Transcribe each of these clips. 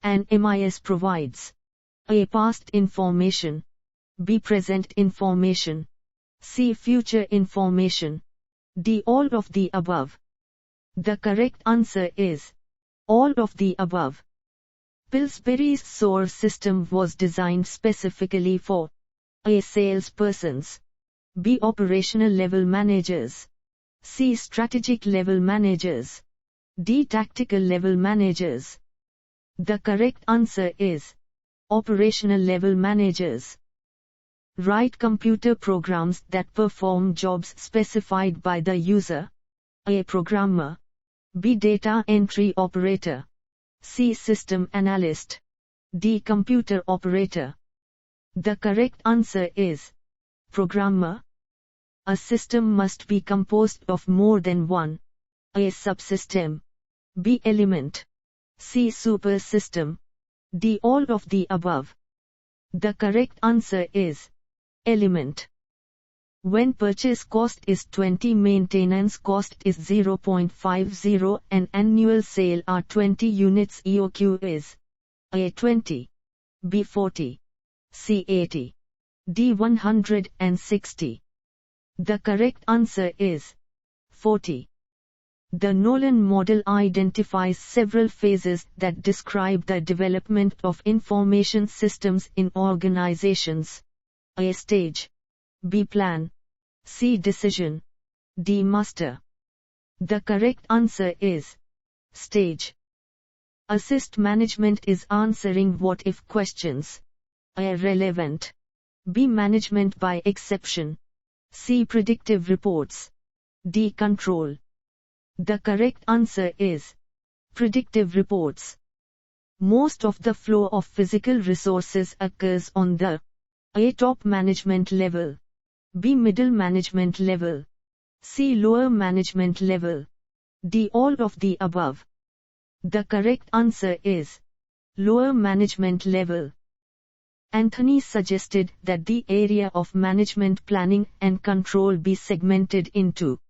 and MIS provides A. Past information, B. Present information, C. Future information, D. All of the above. The correct answer is all of the above. Pillsburys SOAR system was designed specifically for A. Salespersons, B. Operational level managers, C. Strategic level managers, D. Tactical level managers. The correct answer is operational level managers. Write computer programs that perform jobs specified by the user. A. Programmer, B. Data entry operator, C. System analyst, D. Computer operator. The correct answer is programmer. A system must be composed of more than one. A. Subsystem, B. Element, C. Supersystem, D. All of the above. The correct answer is element. When purchase cost is 20, maintenance cost is 0.50 and annual sale are 20 units, EOQ is A. 20, B. 40, C. 80, D. 160. The correct answer is 40. The Nolan model identifies several phases that describe the development of information systems in organizations. A. Stage, B. Plan, C. Decision, D. Master. The correct answer is stage. Assist management is answering what-if questions. A. Relevant, B. Management by exception, C. Predictive reports, D. Control. The correct answer is predictive reports. Most of the flow of physical resources occurs on the A. Top management level, B. Middle management level, C. Lower management level, D. All of the above. The correct answer is lower management level. Anthony suggested that the area of management planning and control be segmented into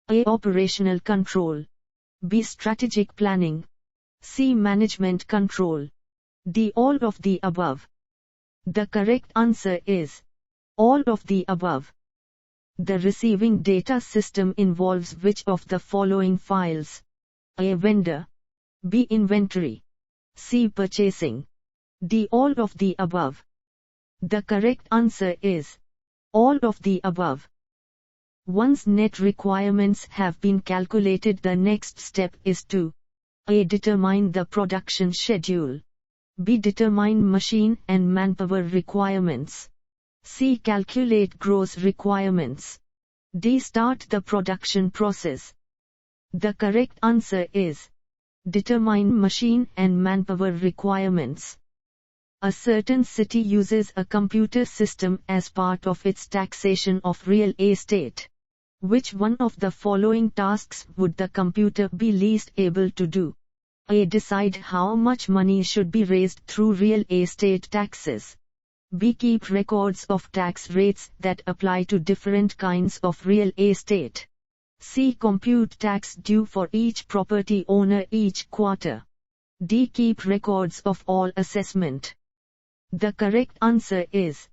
A. Operational control, B. Strategic planning, C. Management control, D. All of the above. The correct answer is all of the above. The receiving data system involves which of the following files? A. Vendor, B. Inventory, C. Purchasing, D. All of the above. The correct answer is all of the above. Once net requirements have been calculated, the next step is to A. Determine the production schedule, B. Determine machine and manpower requirements, C. Calculate gross requirements, D. Start the production process. The correct answer is determine machine and manpower requirements. A certain city uses a computer system as part of its taxation of real estate. Which one of the following tasks would the computer be least able to do? A. Decide how much money should be raised through real estate taxes, B. Keep records of tax rates that apply to different kinds of real estate, C. Compute tax due for each property owner each quarter, D. Keep records of all assessment. The correct answer is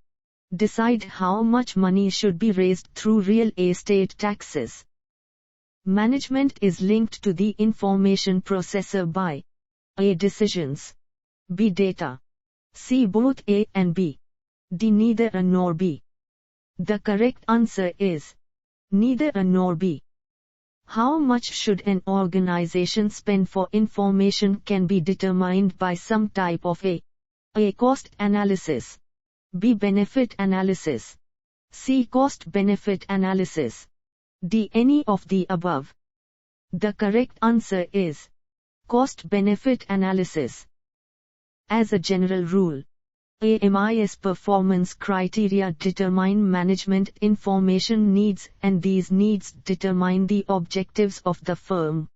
decide how much money should be raised through real estate taxes. Management is linked to the information processor by A. Decisions, B. Data, C. Both A and B, D. Neither A nor B. The correct answer is neither A nor B. How much should an organization spend for information can be determined by some type of A. Cost analysis, B. Benefit analysis, C. Cost-benefit analysis, D. Any of the above. The correct answer is cost-benefit analysis. As a general rule, MIS performance criteria determine management information needs and these needs determine the objectives of the firm.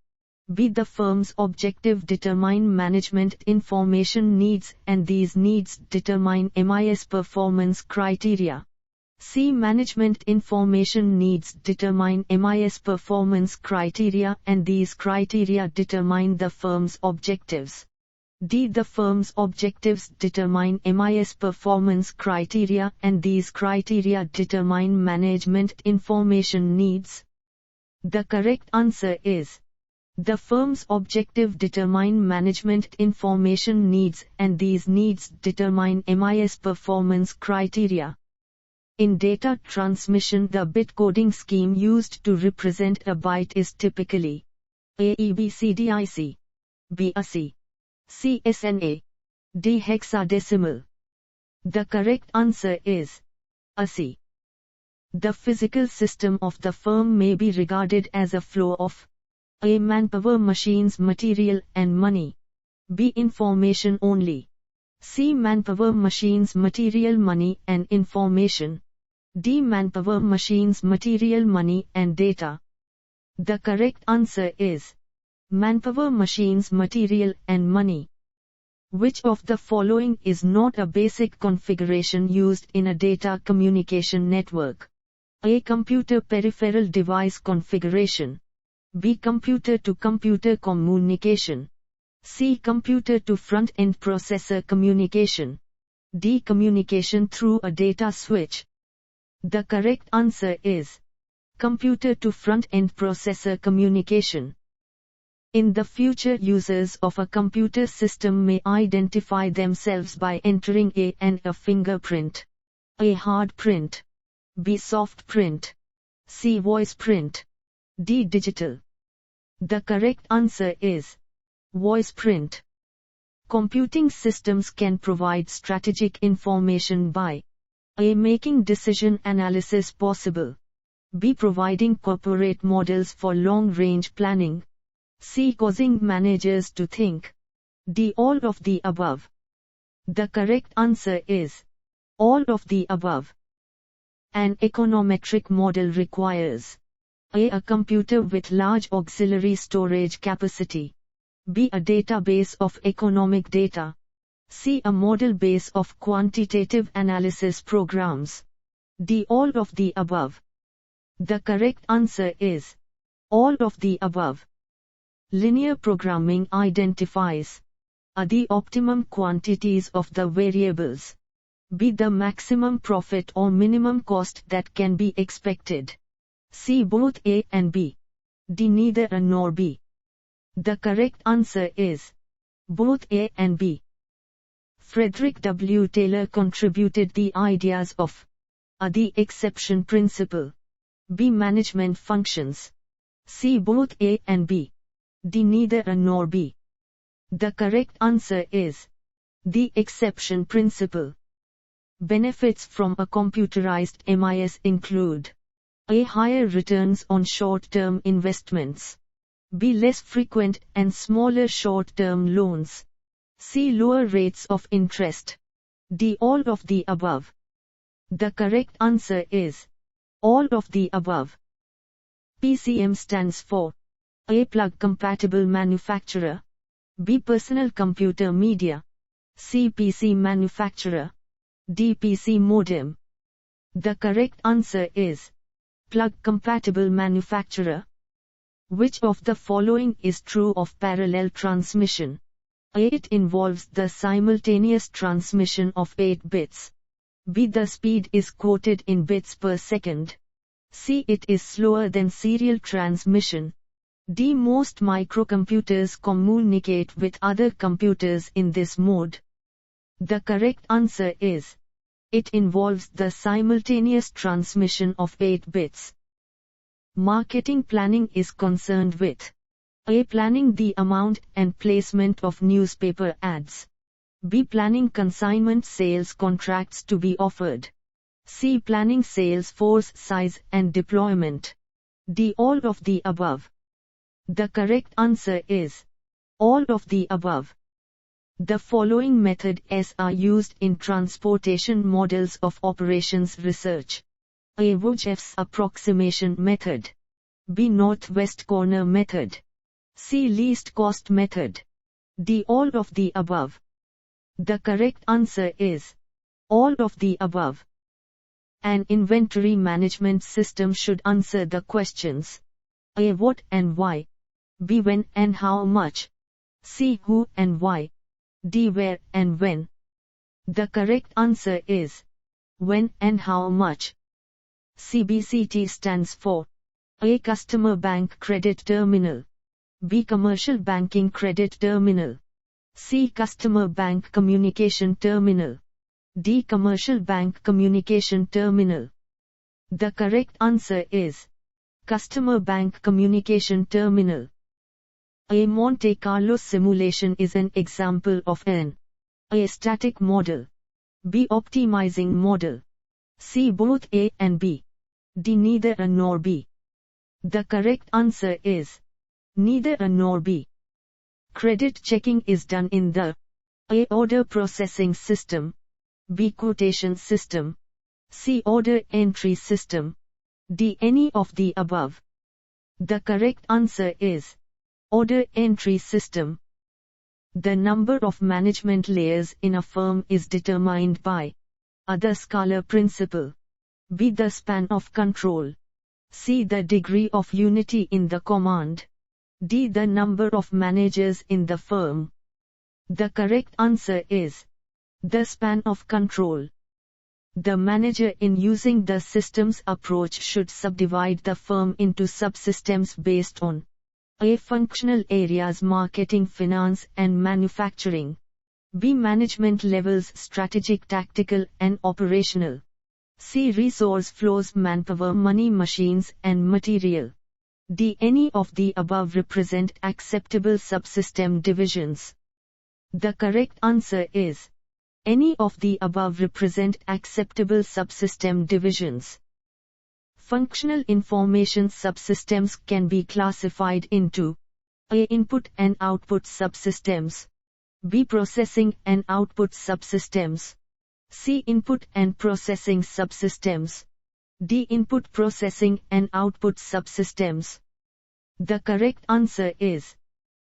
B. The firm's objective determine management information needs and these needs determine MIS performance criteria. C. Management information needs determine MIS performance criteria and these criteria determine the firm's objectives. D. The firm's objectives determine MIS performance criteria and these criteria determine management information needs. The correct answer is the firm's objective determine management information needs and these needs determine MIS performance criteria. In data transmission, the bit coding scheme used to represent a byte is typically A EBCDIC, B ASCII, C SNA, D hexadecimal. The correct answer is ASCII. The physical system of the firm may be regarded as a flow of A. Manpower, machines, material, and money. B. Information only. C. Manpower, machines, material, money, and information. D. Manpower, machines, material, money, and data. The correct answer is manpower, machines, material, and money. Which of the following is not a basic configuration used in a data communication network? A. Computer peripheral device configuration. B. Computer-to-computer communication. C. Computer-to-front-end processor communication. D. Communication through a data switch. The correct answer is computer-to-front-end processor communication. In the future, users of a computer system may identify themselves by entering A. and a fingerprint. A. Hard print. B. Soft print. C. Voice print. D. Digital. The correct answer is voice print. Computing systems can provide strategic information by A. Making decision analysis possible. B. Providing corporate models for long-range planning. C. Causing managers to think. D. All of the above. The correct answer is all of the above. An econometric model requires A. A computer with large auxiliary storage capacity. B. A database of economic data. C. A model base of quantitative analysis programs. D. All of the above. The correct answer is all of the above. Linear programming identifies A. The optimum quantities of the variables. B. The maximum profit or minimum cost that can be expected. C. Both A and B. D. Neither A nor B. The correct answer is both A and B. Frederick W. Taylor contributed the ideas of A. The exception principle. B. Management functions. C. Both A and B. D. Neither A nor B. The correct answer is the exception principle. Benefits from a computerized MIS include A. Higher returns on short-term investments. B. Less frequent and smaller short-term loans. C. Lower rates of interest. D. All of the above. The correct answer is all of the above. PCM stands for A. Plug compatible manufacturer. B. Personal computer media. C. PC manufacturer. D. PC modem. The correct answer is plug compatible manufacturer. Which of the following is true of parallel transmission? A. It involves the simultaneous transmission of 8 bits. B. The speed is quoted in bits per second. C. It is slower than serial transmission. D. Most microcomputers communicate with other computers in this mode. The correct answer is it involves the simultaneous transmission of 8 bits. Marketing planning is concerned with A. Planning the amount and placement of newspaper ads. B. Planning consignment sales contracts to be offered. C. Planning sales force size and deployment. D. All of the above. The correct answer is all of the above. The following methods are used in transportation models of operations research. A. Wojciech's approximation method. B. Northwest corner method. C. Least cost method. D. All of the above. The correct answer is all of the above. An inventory management system should answer the questions A. What and why. B. When and how much. C. Who and why. D. Where and when. The correct answer is when and how much. CBCT stands for A. Customer Bank Credit Terminal. B. Commercial Banking Credit Terminal. C. Customer Bank Communication Terminal. D. Commercial Bank Communication Terminal. The correct answer is Customer Bank Communication Terminal. A Monte Carlo simulation is an example of an A. Static model. B. Optimizing model. C. Both A and B. D. Neither A nor B. The correct answer is neither A nor B. Credit checking is done in the A. Order processing system. B. Quotation system. C. Order entry system. D. Any of the above. The correct answer is order entry system. The number of management layers in a firm is determined by A. The scalar principle. B. The span of control. C. The degree of unity in the command. D. The number of managers in the firm. The correct answer is the span of control. The manager in using the systems approach should subdivide the firm into subsystems based on A. Functional areas marketing, finance and manufacturing. B. Management levels strategic, tactical and operational. C. Resource flows manpower, money, machines and material. D. Any of the above represent acceptable subsystem divisions. The correct answer is any of the above represent acceptable subsystem divisions. Functional information subsystems can be classified into A. Input and output subsystems. B. Processing and output subsystems. C. Input and processing subsystems. D. Input processing and output subsystems. The correct answer is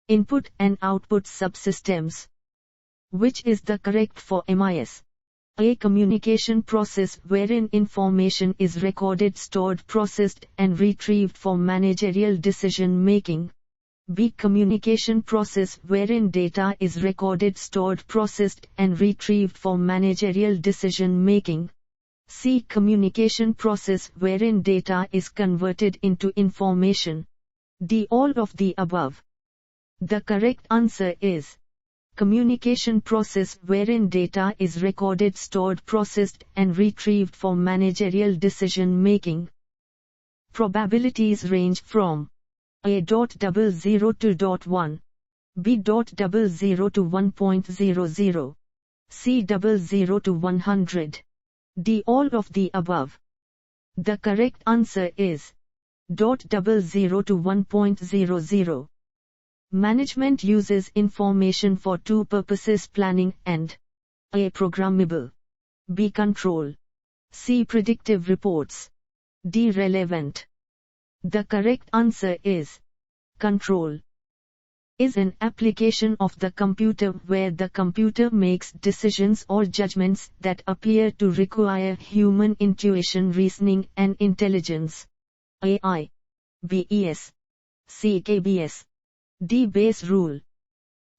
input and output subsystems. Which is the correct for MIS? A. Communication process wherein information is recorded, stored, processed and retrieved for managerial decision making. B. Communication process wherein data is recorded, stored, processed and retrieved for managerial decision making. C. Communication process wherein data is converted into information. D. All of the above. The correct answer is communication process wherein data is recorded, stored, processed and retrieved for managerial decision making. Probabilities range from A.00 to 0.1, B.00 to 1.00, C.00 to 100. D. All of the above. The correct answer is .00 to 1.00. Management uses information for two purposes: planning and A. Programmable. B. Control. C. Predictive reports. D. Relevant. The correct answer is control. Is an application of the computer where the computer makes decisions or judgments that appear to require human intuition, reasoning and intelligence. A. I. B. ES. C. KBS. D. Base rule.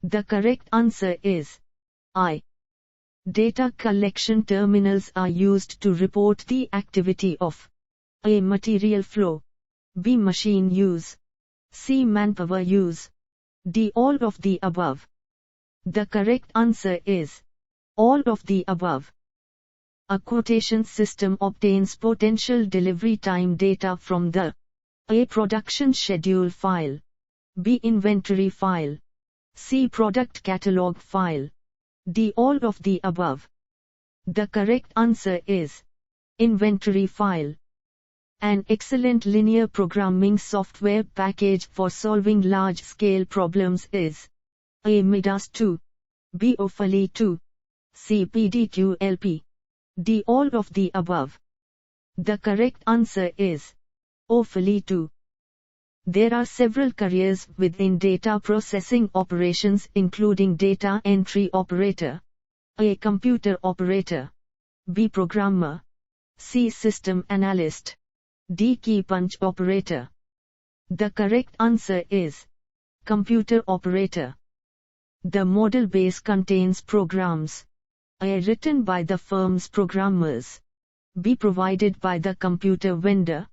The correct answer is I. Data collection terminals are used to report the activity of A. Material flow. B. Machine use. C. Manpower use. D. All of the above. The correct answer is all of the above. A quotation system obtains potential delivery time data from the A. Production schedule file. B. Inventory file. C. Product catalog file. D. All of the above. The correct answer is inventory file. An excellent linear programming software package for solving large-scale problems is A. Midas 2. B. Ofali 2. C. PDQLP. D. All of the above. The correct answer is Ofali 2. There are several careers within data processing operations, including data entry operator, A. Computer operator, B. Programmer, C. System analyst, D. Key punch operator. The correct answer is computer operator. The model base contains programs. A. Written by the firm's programmers. B. Provided by the computer vendor.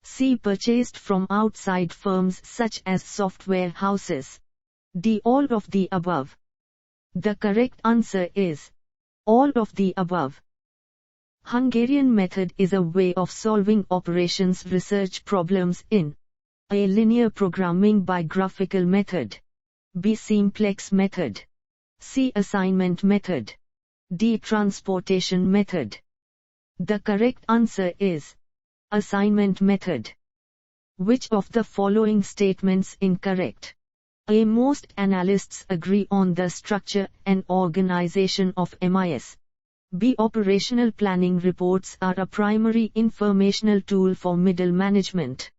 C. Purchased from outside firms such as software houses. D. All of the above. The correct answer is all of the above. Hungarian method is a way of solving operations research problems in A. Linear programming by graphical method. B. Simplex method. C. Assignment method. D. Transportation method. The correct answer is assignment method. Which of the following statements incorrect? A. Most analysts agree on the structure and organization of MIS. B. Operational planning reports are a primary informational tool for middle management.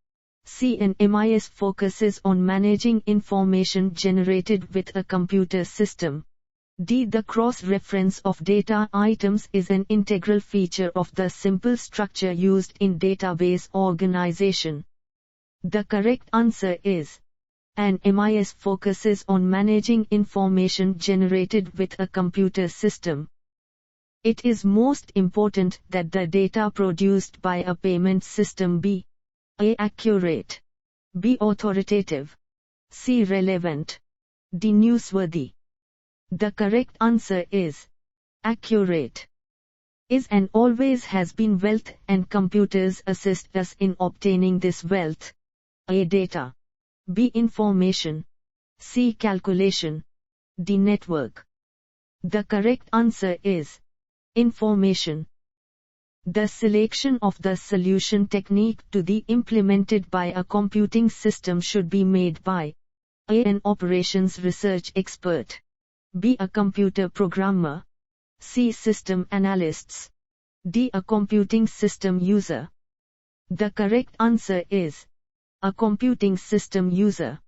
C. An MIS focuses on managing information generated with a computer system. D. The cross-reference of data items is an integral feature of the simple structure used in database organization. The correct answer is an MIS focuses on managing information generated with a computer system. It is most important that the data produced by a payment system be A. Accurate. B. Authoritative. C. Relevant. D. Newsworthy. The correct answer is accurate. Is and always has been wealth, and computers assist us in obtaining this wealth. A. Data. B. Information. C. Calculation. D. Network. The correct answer is information. The selection of the solution technique to be implemented by a computing system should be made by A. An operations research expert. B. A computer programmer. C. System analysts. D. A computing system user. The correct answer is a computing system user.